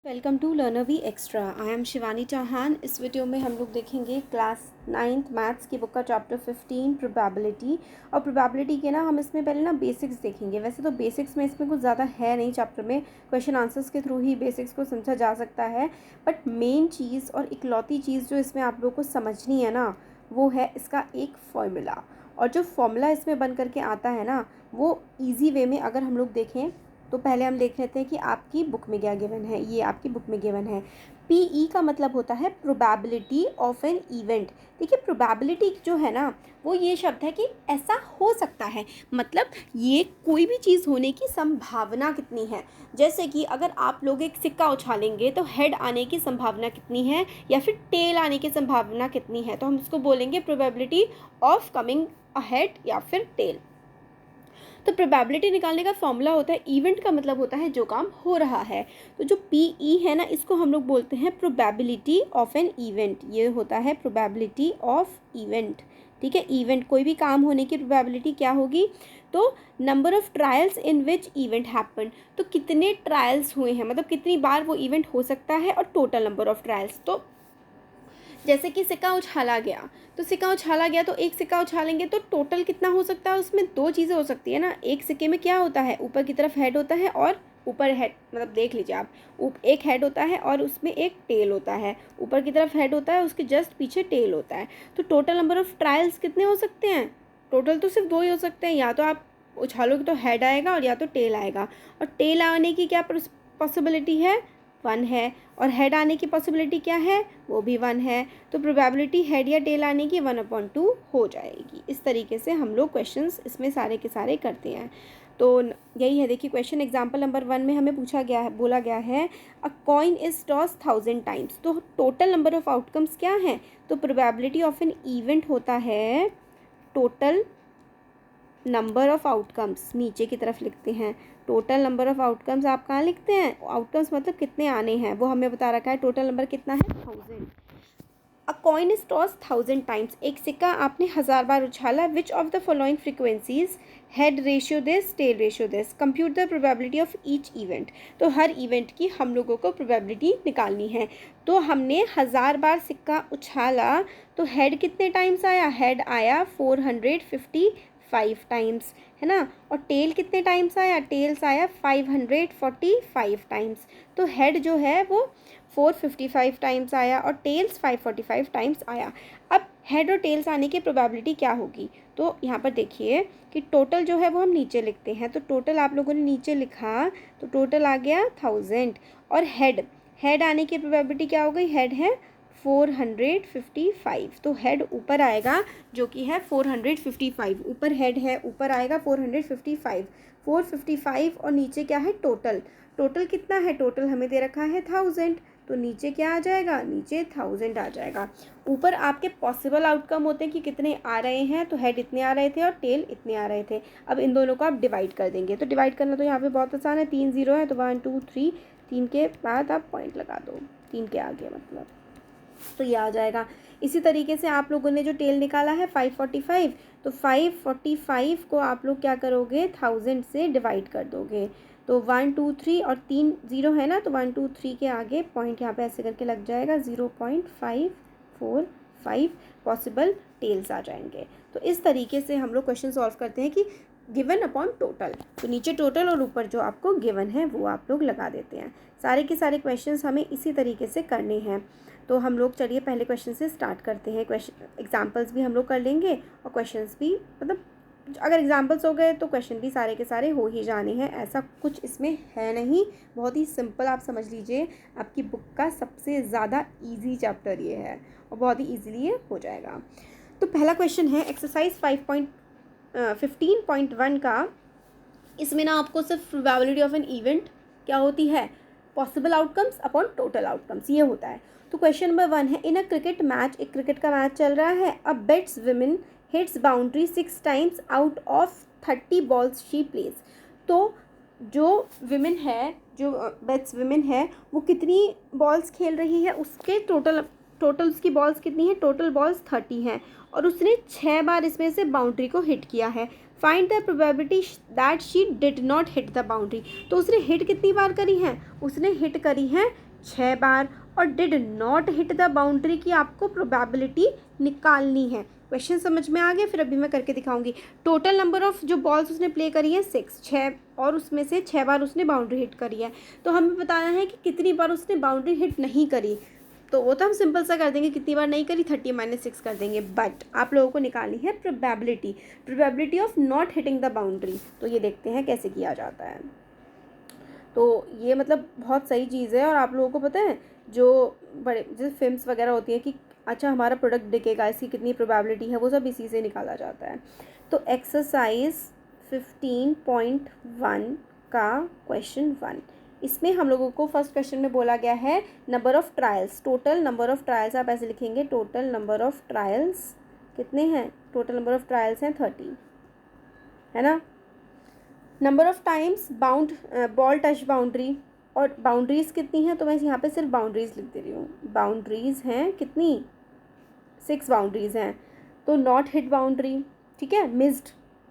Welcome to learner V extra. I am Shivani Chauhan. इस video में हम लोग देखेंगे क्लास 9th मैथ्स की बुक का चैप्टर 15 प्रोबेबिलिटी। और प्रोबेबिलिटी के ना हम इसमें पहले ना बेसिक्स देखेंगे। वैसे तो बेसिक्स में इसमें कुछ ज़्यादा है नहीं, चैप्टर में क्वेश्चन आंसर्स के थ्रू ही बेसिक्स को समझा जा सकता है। बट मेन चीज़ और इकलौती चीज़ जो इसमें आप लोग को समझनी है ना, वो है इसका एक फॉर्मूला। और जो फॉर्मूला इसमें बन करके आता है ना, वो ईजी वे में अगर हम लोग देखें तो पहले हम देख लेते हैं कि आपकी बुक में क्या गिवन है। ये आपकी बुक में गिवन है, पीई का मतलब होता है प्रोबेबिलिटी ऑफ एन इवेंट। देखिए प्रोबेबिलिटी जो है ना, वो ये शब्द है कि ऐसा हो सकता है, मतलब ये कोई भी चीज़ होने की संभावना कितनी है। जैसे कि अगर आप लोग एक सिक्का उछालेंगे तो हेड आने की संभावना कितनी है या फिर टेल आने की संभावना कितनी है, तो हम इसको बोलेंगे probability of coming a head या फिर टेल। तो प्रोबेबिलिटी निकालने का फॉर्मूला होता है, इवेंट का मतलब होता है जो काम हो रहा है। तो जो पीई है ना, इसको हम लोग बोलते हैं प्रोबेबिलिटी ऑफ एन इवेंट। ये होता है प्रोबेबिलिटी ऑफ इवेंट। ठीक है, इवेंट कोई भी काम होने की प्रोबेबिलिटी क्या होगी, तो number of trials in which event happen. तो कितने ट्रायल्स हुए हैं, मतलब कितनी बार वो इवेंट हो सकता है, और टोटल नंबर ऑफ ट्रायल्स। तो जैसे कि सिक्का उछाला गया, तो सिक्का उछाला गया तो एक सिक्का उछालेंगे तो टोटल कितना हो सकता है, उसमें दो चीज़ें हो सकती है ना। एक सिक्के में क्या होता है, ऊपर की तरफ हेड होता है, और ऊपर हेड मतलब देख लीजिए आप, एक हेड होता है और उसमें एक टेल होता है। ऊपर की तरफ हेड होता है, उसके जस्ट पीछे टेल होता है। तो टोटल नंबर ऑफ ट्रायल्स कितने हो सकते हैं, टोटल तो सिर्फ दो ही हो सकते हैं। या तो आप उछालोगे तो हेड आएगा और या तो टेल आएगा। और टेल आने की क्या पॉसिबिलिटी है, 1 है। और हेड आने की पॉसिबिलिटी क्या है, वो भी 1 है। तो प्रोबेबिलिटी हेड या टेल आने की 1/2 हो जाएगी। इस तरीके से हम लोग क्वेश्चंस इसमें सारे के सारे करते हैं। तो यही है, देखिए क्वेश्चन एग्जाम्पल नंबर 1 में हमें पूछा गया है, बोला गया है अ कॉइन इज टॉस 1000 टाइम्स। तो टोटल नंबर ऑफ आउटकम्स क्या है, तो प्रोबेबिलिटी ऑफ एन इवेंट होता है टोटल नंबर ऑफ आउटकम्स। नीचे की तरफ लिखते हैं टोटल नंबर ऑफ आउटकम्स। आप कहाँ लिखते हैं, आउटकम्स मतलब कितने आने हैं, वो हमें बता रखा है। टोटल नंबर कितना है, 1000। A coin is toss 1000 times. एक सिक्का आपने 1000 बार उछाला। Which of the following frequencies head ratio this, tail ratio this, compute the probability of each event. तो हर इवेंट की हम लोगों को प्रोबेबिलिटी निकालनी है। तो हमने 1000 बार सिक्का उछाला, तो हेड कितने टाइम्स आया, हेड आया 455 टाइम्स, है ना। और टेल कितने टाइम्स आया, टेल्स आया 545 टाइम्स। तो हेड जो है वो 455 टाइम्स आया और टेल्स 545 टाइम्स आया। अब हेड और टेल्स आने की प्रोबेबिलिटी क्या होगी, तो यहाँ पर देखिए कि टोटल जो है वो हम नीचे लिखते हैं। तो टोटल आप लोगों ने नीचे लिखा, तो टोटल आ गया 1000। और हेड आने की प्रोबेबिलिटी क्या हो गई, हेड है 455। तो हेड ऊपर आएगा जो कि है 455, ऊपर हेड है, ऊपर आएगा 455 और नीचे क्या है, टोटल कितना है, टोटल हमें दे रखा है 1000। तो नीचे क्या आ जाएगा, नीचे 1000 आ जाएगा। ऊपर आपके पॉसिबल आउटकम होते हैं कि कितने आ रहे हैं, तो हेड इतने आ रहे थे और टेल इतने आ रहे थे। अब इन दोनों को आप डिवाइड कर देंगे, तो डिवाइड करना तो यहाँ पे बहुत आसान है। 3 0 है तो 1 2 3, 3 के बाद आप पॉइंट लगा दो, 3 के आगे मतलब, तो ये आ जाएगा। इसी तरीके से आप लोगों ने जो टेल निकाला है 545, तो 545 को आप लोग क्या करोगे, 1000 से डिवाइड कर दोगे। तो 1 2 3 और 3 0 है ना, तो 1 2 3 के आगे पॉइंट यहाँ पे ऐसे करके लग जाएगा, 0.545 पॉसिबल टेल्स आ जाएंगे। तो इस तरीके से हम लोग क्वेश्चन सॉल्व करते हैं कि गिवन अपॉन टोटल। तो नीचे टोटल और ऊपर जो आपको गिवन है वो आप लोग लगा देते हैं। सारे के सारे क्वेश्चंस हमें इसी तरीके से करने हैं। तो हम लोग चलिए पहले क्वेश्चन से स्टार्ट करते हैं। क्वेश्चन एग्जांपल्स भी हम लोग कर लेंगे और क्वेश्चंस भी, मतलब अगर एग्जांपल्स हो गए तो क्वेश्चन भी सारे के सारे हो ही जाने हैं। ऐसा कुछ इसमें है नहीं, बहुत ही सिंपल आप समझ लीजिए। आपकी बुक का सबसे ज़्यादा ईजी चैप्टर ये है और बहुत ही ईजिली ये हो जाएगा। तो पहला क्वेश्चन है एक्सरसाइज 15.1 का। इसमें ना आपको सिर्फ प्रोबेबिलिटी ऑफ एन इवेंट क्या होती है, possible outcomes upon total outcomes, ये होता है। तो क्वेश्चन नंबर 1 है, इन अ क्रिकेट मैच, एक क्रिकेट का मैच चल रहा है। A batswoman hits boundary 6 times out of 30 balls she plays. तो जो विमेन है, जो बैट्सवुमन है, वो कितनी बॉल्स खेल रही है, उसके टोटल उसकी बॉल्स कितनी है, टोटल बॉल्स 30 हैं और उसने 6 बार इसमें से बाउंड्री को हिट किया है। Find the probability that she did not hit the boundary. तो उसने हिट कितनी बार करी है, उसने हिट करी है 6 बार, और did not hit the boundary की आपको प्रोबेबिलिटी निकालनी है। क्वेश्चन समझ में आ गया? फिर अभी मैं करके दिखाऊंगी। टोटल नंबर ऑफ जो बॉल्स उसने प्ले करी है 6, और उसमें से 6 बार उसने बाउंड्री हिट करी है। तो हमें बताना है कि कितनी बार उसने बाउंड्री हिट नहीं करी। तो वो तो हम सिंपल सा कर देंगे, कितनी बार नहीं करी, 30 - 6 कर देंगे। बट आप लोगों को निकालनी है probability of not hitting the boundary. तो ये देखते हैं कैसे किया जाता है। तो ये मतलब बहुत सही चीज़ है। और आप लोगों को पता है जो बड़े जैसे फिल्म्स वगैरह होती हैं कि अच्छा हमारा प्रोडक्ट बिकेगा, इसकी कितनी प्रोबेबिलिटी है, वो सब इसी से निकाला जाता है। तो एक्सरसाइज 15.1 का क्वेश्चन 1, इसमें हम लोगों को फर्स्ट क्वेश्चन में बोला गया है number of trials, total number of trials आप ऐसे लिखेंगे, टोटल नंबर ऑफ़ ट्रायल्स कितने हैं, टोटल नंबर ऑफ़ ट्रायल्स हैं 30, है ना। Number of times ball touch boundary, और बाउंड्रीज़ कितनी हैं, तो मैं यहाँ पे सिर्फ बाउंड्रीज़ लिख दे रही हूँ। बाउंड्रीज़ हैं कितनी, 6 बाउंड्रीज़ हैं। तो नॉट हिट बाउंड्री, ठीक है,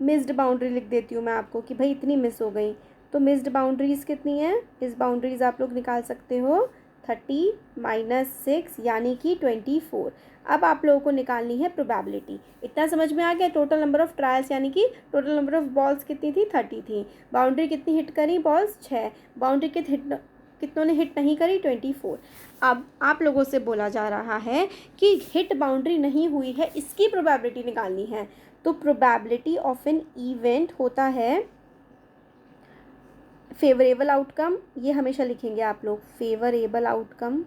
मिस्ड बाउंड्री लिख देती हूँ मैं आपको कि भाई इतनी मिस हो गई। तो मिस्ड बाउंड्रीज़ कितनी हैं, इस बाउंड्रीज़ आप लोग निकाल सकते हो 30 - 6 यानी कि 24। अब आप लोगों को निकालनी है प्रोबेबिलिटी। इतना समझ में आ गया। टोटल नंबर ऑफ़ ट्रायल्स यानी कि टोटल नंबर ऑफ़ बॉल्स कितनी थी, 30 थी। बाउंड्री कितनी हिट करी, बॉल्स 6। बाउंड्री कितनों ने हिट नहीं करी, 24। अब आप लोगों से बोला जा रहा है कि हिट बाउंड्री नहीं हुई है, इसकी प्रोबेबिलिटी निकालनी है। तो प्रोबेबिलिटी ऑफ एन इवेंट होता है फेवरेबल आउटकम, ये हमेशा लिखेंगे आप लोग, फेवरेबल आउटकम,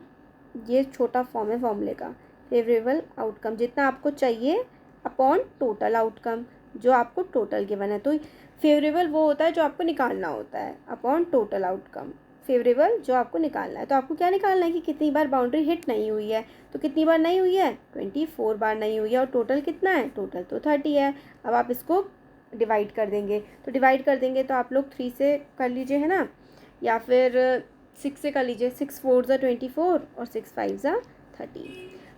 ये छोटा फॉर्म है फॉर्मूले का। फेवरेबल आउटकम जितना आपको चाहिए अपॉन टोटल आउटकम, जो आपको टोटल गिवन है। तो फेवरेबल वो होता है जो आपको निकालना होता है, अपॉन टोटल आउटकम। फेवरेबल जो आपको निकालना है, तो आपको क्या निकालना है कि कितनी बार बाउंड्री हिट नहीं हुई है। तो कितनी बार नहीं हुई है, 24 बार नहीं हुई है, और टोटल कितना है, टोटल तो 30 है। अब आप इसको डिवाइड कर देंगे, तो डिवाइड कर देंगे तो आप लोग 3 से कर लीजिए, है ना, या फिर 6 से कर लीजिए। 6 × 4 = 24 और 6 × 5 = 30।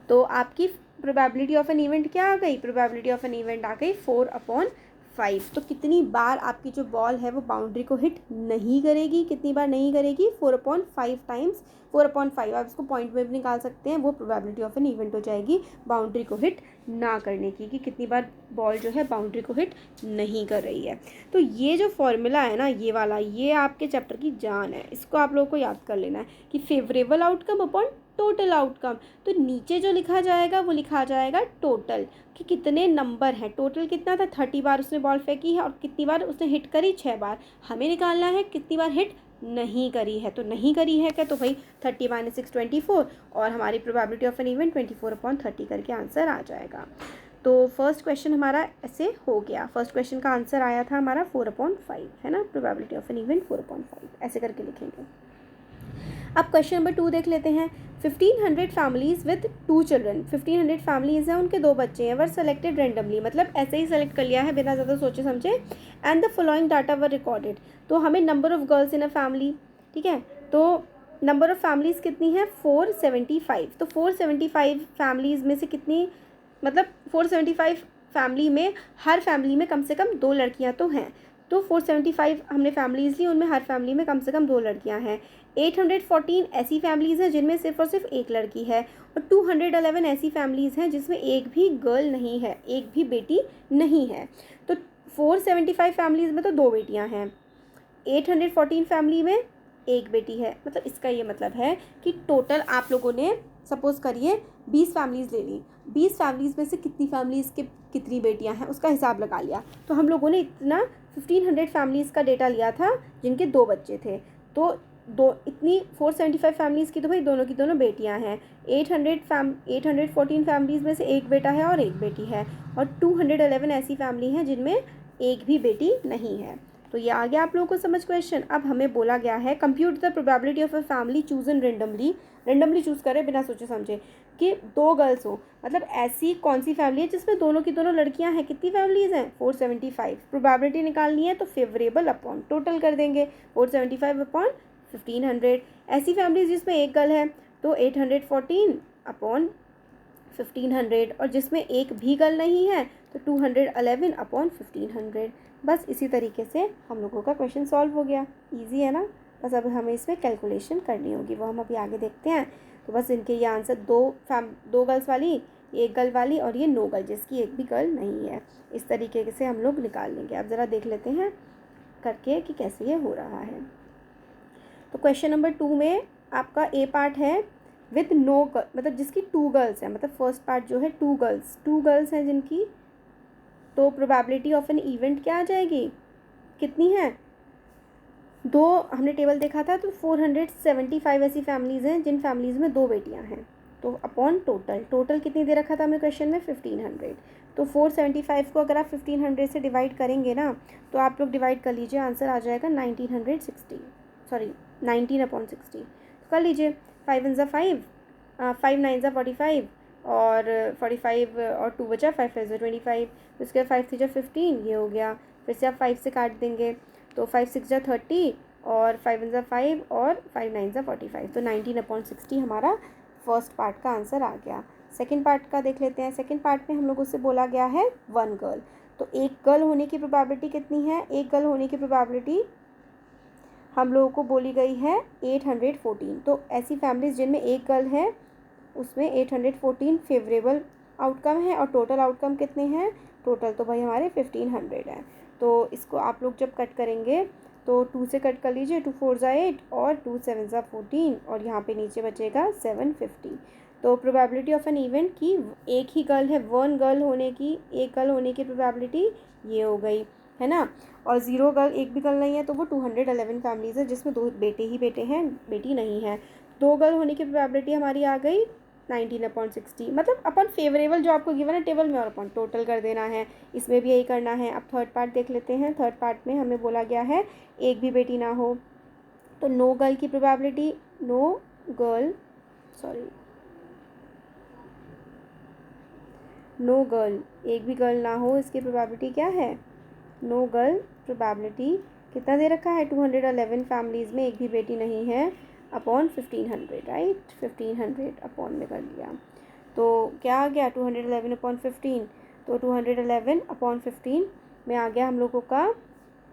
तो आपकी प्रोबेबिलिटी ऑफ एन इवेंट क्या आ गई, प्रोबेबिलिटी ऑफ एन इवेंट आ गई 4/5। तो कितनी बार आपकी जो बॉल है वो बाउंड्री को हिट नहीं करेगी, कितनी बार नहीं करेगी, 4/5 टाइम्स 4/5। आप इसको पॉइंट में भी निकाल सकते हैं, वो प्रोबेबिलिटी ऑफ एन इवेंट हो जाएगी बाउंड्री को हिट ना करने की, कि कितनी बार बॉल जो है बाउंड्री को हिट नहीं कर रही है। तो ये जो फॉर्मूला है ना, ये वाला, ये आपके चैप्टर की जान है। इसको आप लोगों को याद कर लेना है कि favourable outcome upon total outcome. तो नीचे जो लिखा जाएगा वो लिखा जाएगा टोटल, कि कितने नंबर हैं, टोटल कितना था, 30 बार उसने बॉल फेंकी है, और कितनी बार उसने हिट करी, 6 बार। हमें निकालना है कितनी बार हिट नहीं करी है। तो नहीं करी है क्या, तो भाई 30 - 6 24, और हमारी प्रोबेबिलिटी ऑफ एन इवेंट 24/30 करके आंसर आ जाएगा। तो फर्स्ट क्वेश्चन हमारा ऐसे हो गया। फर्स्ट क्वेश्चन का आंसर आया था हमारा 4/5, है ना, प्रोबेबिलिटी ऑफ एन इवेंट 4/5 ऐसे करके लिखेंगे। अब क्वेश्चन नंबर 2 देख लेते हैं। 1500 फैमिलीज विद 2 चिल्ड्रन, 1500 फैमिलीज हैं, उनके 2 बच्चे हैं, वर सेलेक्टेड रेंडमली, मतलब ऐसे ही सेलेक्ट कर लिया है बिना ज़्यादा सोचे समझे। And the following data were recorded, तो हमें number of girls in a family, ठीक है, तो नंबर ऑफ़ फैमिलीज़ कितनी है, 475। तो 475 फैमिलीज़ में से कितनी, मतलब 475 फैमिली में, हर फैमिली में कम से कम 2 लड़कियां तो हैं। तो 475 हमने फैमिलीज़ ली, उनमें हर फैमिली में कम से कम 2 लड़कियां हैं। 814 ऐसी फैमिलीज़ हैं जिनमें सिर्फ और सिर्फ एक लड़की है, और 211 ऐसी फैमिलीज़ हैं जिसमें एक भी गर्ल नहीं है, एक भी बेटी नहीं है। तो 475 फैमिलीज़ में तो 2 बेटियां हैं, 814 फैमिली में एक बेटी है। मतलब इसका ये मतलब है कि टोटल आप लोगों ने सपोज़ करिए 20 फैमिलीज़ ले ली, 20 फैमिलीज़ में से कितनी फैमिलीज़ के कितनी बेटियां हैं उसका हिसाब लगा लिया। तो हम लोगों ने इतना 1500 फैमिलीज़ का डेटा लिया था जिनके 2 बच्चे थे। तो इतनी 475 फैमिलीज़ की तो भाई दोनों की दोनों बेटियां हैं। 814 फैमिलीज़ में से एक बेटा है और एक बेटी है, और 211 ऐसी फैमिली हैं जिनमें एक भी बेटी नहीं है। तो ये आ गया आप लोगों को समझ क्वेश्चन। अब हमें बोला गया है compute the probability of a family chosen randomly choose करें बिना सोचे समझे, कि 2 गर्ल्स हो, मतलब ऐसी कौन सी फैमिली है जिसमें दोनों की दोनों लड़कियां हैं। कितनी फैमिलीज़ हैं, 475। प्रोबेबिलिटी निकालनी है तो फेवरेबल अपॉन टोटल कर देंगे, 475/1500। ऐसी फैमिलीज जिसमें एक गर्ल है तो 814/1500, और जिसमें एक भी गर्ल नहीं है तो 211/1500। बस इसी तरीके से हम लोगों का क्वेश्चन सॉल्व हो गया। ईजी है ना। बस अब हमें इसमें कैलकुलेशन करनी होगी, वो हम अभी आगे देखते हैं। तो बस इनके ये आंसर दो गर्ल्स वाली, एक गर्ल वाली और ये नो गर्ल जिसकी एक भी गर्ल नहीं है, इस तरीके से हम लोग निकाल लेंगे। अब ज़रा देख लेते हैं करके कि कैसे ये हो रहा है। तो क्वेश्चन नंबर 2 में आपका ए पार्ट है विद नो गर्ल, मतलब जिसकी 2 गर्ल्स हैं, मतलब फर्स्ट पार्ट जो है 2 गर्ल्स हैं जिनकी, तो प्रोबेबिलिटी ऑफ एन इवेंट क्या आ जाएगी, कितनी है, 2। हमने टेबल देखा था तो 475 ऐसी फैमिलीज़ हैं जिन फैमिलीज़ में 2 बेटियां हैं, तो अपॉन टोटल कितनी दे रखा था हमें क्वेश्चन में 1500। तो 475 को अगर आप 1500 से डिवाइड करेंगे ना, तो आप लोग डिवाइड कर लीजिए, आंसर आ जाएगा 19/60। तो कर लीजिए, 5 × 5, 5 9 × 45 और 45 और 2 बचा, 5 5 25, उसके बाद 5 3 15, ये हो गया। फिर से आप 5 से काट देंगे तो 5 6 30 और 5 × 5 और 5 9 × 45, तो 19/60 हमारा फर्स्ट पार्ट का आंसर आ गया। सेकंड पार्ट का देख लेते हैं। सेकंड पार्ट में हम लोगों से बोला गया है 1 गर्ल, तो एक गर्ल होने की प्रोबेबिलिटी कितनी है, एक गर्ल होने की प्रोबेबिलिटी हम लोगों को बोली गई है 814। तो ऐसी फैमिलीज जिनमें एक गर्ल है उसमें 814 फेवरेबल आउटकम है, और टोटल आउटकम कितने हैं, टोटल तो भाई हमारे 1500 हैं। तो इसको आप लोग जब कट करेंगे तो 2 से कट कर लीजिए, 2 4 × 8 और 2 7 × 14 और यहाँ पे नीचे बचेगा 750। तो प्रोबेबिलिटी ऑफ एन इवेंट की एक ही गर्ल है, 1 गर्ल होने की, एक गर्ल होने की प्रोबेबिलिटी ये हो गई है ना, और 0 गर्ल, एक भी गर्ल नहीं है, तो वो 211 फैमिलीज़ है जिसमें 2 बेटे ही बेटे हैं, बेटी नहीं है। 2 गर्ल होने की प्रोबेबिलिटी हमारी आ गई 19/60, मतलब अपन फेवरेबल जो आपको गिवन है टेबल में और अपन टोटल कर देना है, इसमें भी यही करना है। अब थर्ड पार्ट देख लेते हैं। थर्ड पार्ट में हमें बोला गया है एक भी बेटी ना हो, तो नो गर्ल की प्रोबेबिलिटी, नो गर्ल एक भी गर्ल ना हो, इसकी प्रोबेबिलिटी क्या है, नो गर्ल प्रोबेबिलिटी कितना दे रखा है, 211 फैमिलीज़ में एक भी बेटी नहीं है, अपॉन 1500, राइट, 1500 अपॉन में कर लिया, तो क्या आ गया 211/15, तो 211/15 में आ गया हम लोगों का,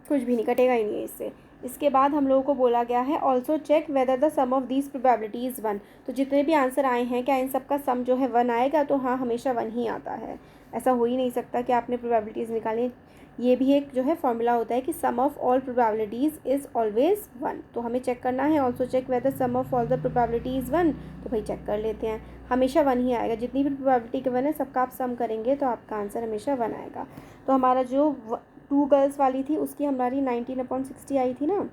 कुछ भी नहीं कटेगा ही नहीं है इससे। इसके बाद हम लोगों को बोला गया है also check whether the sum of these probabilities 1। तो जितने भी आंसर आए हैं क्या इन सब का सम जो है 1 आएगा, तो हाँ हमेशा 1 ही आता है, ऐसा हो ही नहीं सकता कि आपने प्रोबेबिलिटीज़ निकाली। ये भी एक जो है फॉर्मूला होता है कि sum of all probabilities is always 1, तो हमें चेक करना है also check whether sum of all the probabilities 1, तो भाई चेक कर लेते हैं, हमेशा 1 ही आएगा, जितनी भी प्रोबेबिलिटी के 1 है सबका आप सम करेंगे तो आपका आंसर हमेशा 1 आएगा। तो हमारा जो 2 गर्ल्स वाली थी उसकी हमारी 19/60 आई थी ना,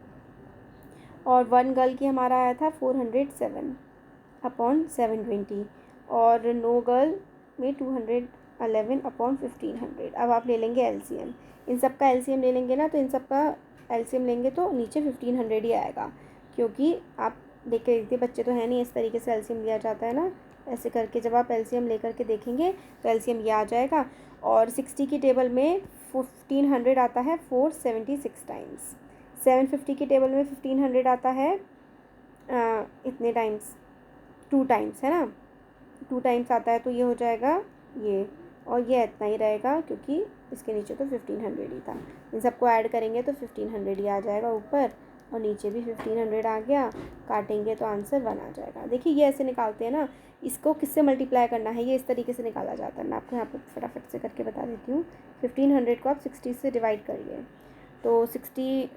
और 1 गर्ल की हमारा आया था 407/720, और नो गर्ल में 211/1500। अब आप ले लेंगे एलसीएम, इन सब का एलसीएम ले लेंगे ना, तो इन सब का एलसीएम लेंगे तो नीचे 1500 ही आएगा, क्योंकि आप देख के देखिए बच्चे तो है नहीं, इस तरीके से एलसीएम लिया जाता है ना, ऐसे करके जब आप एलसीएम लेकर के देखेंगे तो एलसीएम ये आ जाएगा। और 60 की टेबल में 1500 आता है 476 टाइम्स, 750 की टेबल में 1500 आता है इतने टाइम्स, 2 टाइम्स है ना, 2 टाइम्स आता है, तो ये हो जाएगा ये, और ये इतना ही रहेगा क्योंकि इसके नीचे तो 1500 ही था। इन सबको ऐड करेंगे तो 1500 ही आ जाएगा ऊपर, और नीचे भी 1500 आ गया, काटेंगे तो आंसर 1 आ जाएगा। देखिए ये ऐसे निकालते हैं ना, इसको किससे मल्टीप्लाई करना है, ये इस तरीके से निकाला जाता है। मैं आपको यहाँ पर फटाफट से करके बता देती हूँ। 1500 को आप 60 से डिवाइड करिए, तो 60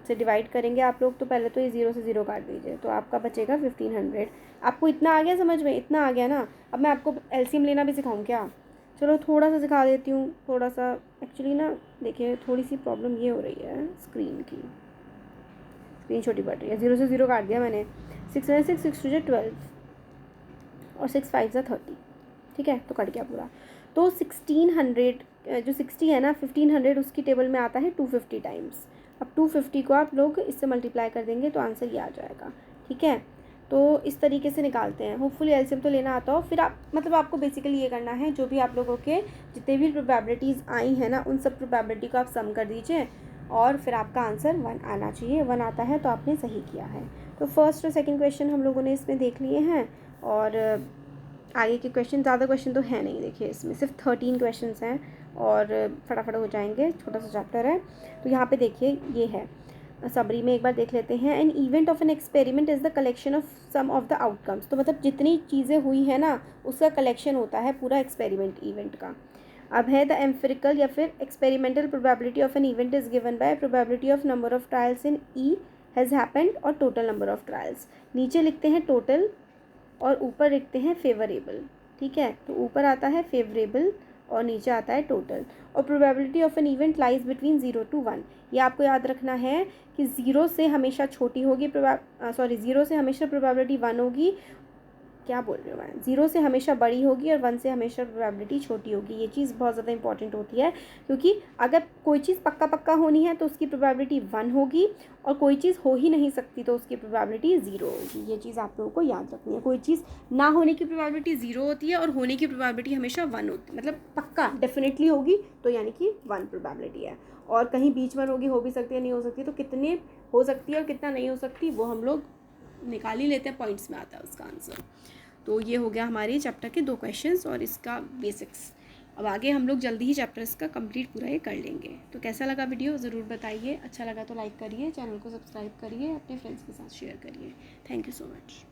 से डिवाइड करेंगे आप लोग, तो पहले तो ये 0 से 0 काट दीजिए, तो आपका बचेगा 1500। आपको इतना आ गया समझ में, इतना आ गया ना। अब मैं आपको एलसीएम लेना भी सिखाऊं क्या, चलो थोड़ा सा सिखा देती हूँ, थोड़ा सा एक्चुअली ना, देखिए थोड़ी सी प्रॉब्लम ये हो रही है स्क्रीन की, स्क्रीन छोटी पड़ रही है। 0 से 0 काट दिया मैंने, 6 में 6 6 2 12 और 6 5 30, ठीक है, तो कट गया पूरा। तो 1600 जो 60 है ना, 1500 उसकी टेबल में आता है 250 टाइम्स। अब 250 को आप लोग इससे मल्टीप्लाई कर देंगे तो आंसर ये आ जाएगा, ठीक है। तो इस तरीके से निकालते हैं। होपफुली एलसीएम तो लेना आता हो। फिर आप मतलब आपको बेसिकली ये करना है, जो भी आप लोगों के जितने भी प्रोबेबिलिटीज़ आई हैं ना, उन सब प्रोबेबिलिटी को आप सम कर दीजिए, और फिर आपका आंसर 1 आना चाहिए। 1 आता है तो आपने सही किया है। तो फर्स्ट और सेकेंड क्वेश्चन हम लोगों ने इसमें देख लिए हैं, और आगे के क्वेश्चन, ज़्यादा क्वेश्चन तो है नहीं, देखिए इसमें सिर्फ 13 क्वेश्चन हैं और फटाफट हो जाएंगे, छोटा सा चैप्टर है। तो यहाँ पे देखिए ये है, समरी में एक बार देख लेते हैं। An event of an experiment is the collection of some of the outcomes. तो मतलब जितनी चीज़ें हुई है ना उसका कलेक्शन होता है पूरा एक्सपेरिमेंट इवेंट का। अब है द एम्फिरिकल या फिर experimental probability of an event is given by probability of number of trials in E has happened और टोटल नंबर ऑफ ट्रायल्स। नीचे लिखते हैं टोटल और ऊपर लिखते हैं फेवरेबल। ठीक है, तो ऊपर आता है फेवरेबल और नीचे आता है टोटल। और probability of an event lies between 0 to 1। ये आपको याद रखना है कि 0 से हमेशा छोटी होगी सॉरी 0 से हमेशा प्रोबेबिलिटी 1 होगी, क्या बोल रहे हो मैं, 0 से हमेशा बड़ी होगी और 1 से हमेशा प्रोबेबिलिटी छोटी होगी। ये चीज़ बहुत ज़्यादा इंपॉर्टेंट होती है, क्योंकि अगर कोई चीज़ पक्का होनी है तो उसकी प्रोबेबिलिटी 1 होगी और कोई चीज़ हो ही नहीं सकती तो उसकी प्रोबेबिलिटी 0 होगी। ये चीज़ आप लोगों को याद रखनी है। कोई चीज़ ना होने की प्रोबेबिलिटी 0 होती है और होने की प्रोबेबिलिटी हमेशा 1 होती है, मतलब पक्का डेफिनेटली होगी तो यानी कि 1 प्रोबेबिलिटी है। और कहीं बीच में होगी, हो भी सकती है नहीं हो सकती, तो कितने हो सकती है और कितना नहीं हो सकती वो हम लोग निकाल ही लेते हैं, पॉइंट्स में आता है उसका आंसर। तो ये हो गया हमारे चैप्टर के 2 क्वेश्चंस और इसका बेसिक्स। अब आगे हम लोग जल्दी ही चैप्टर इसका कंप्लीट पूरा ये कर लेंगे। तो कैसा लगा वीडियो ज़रूर बताइए, अच्छा लगा तो लाइक करिए, चैनल को सब्सक्राइब करिए, अपने फ्रेंड्स के साथ शेयर करिए। Thank you so much.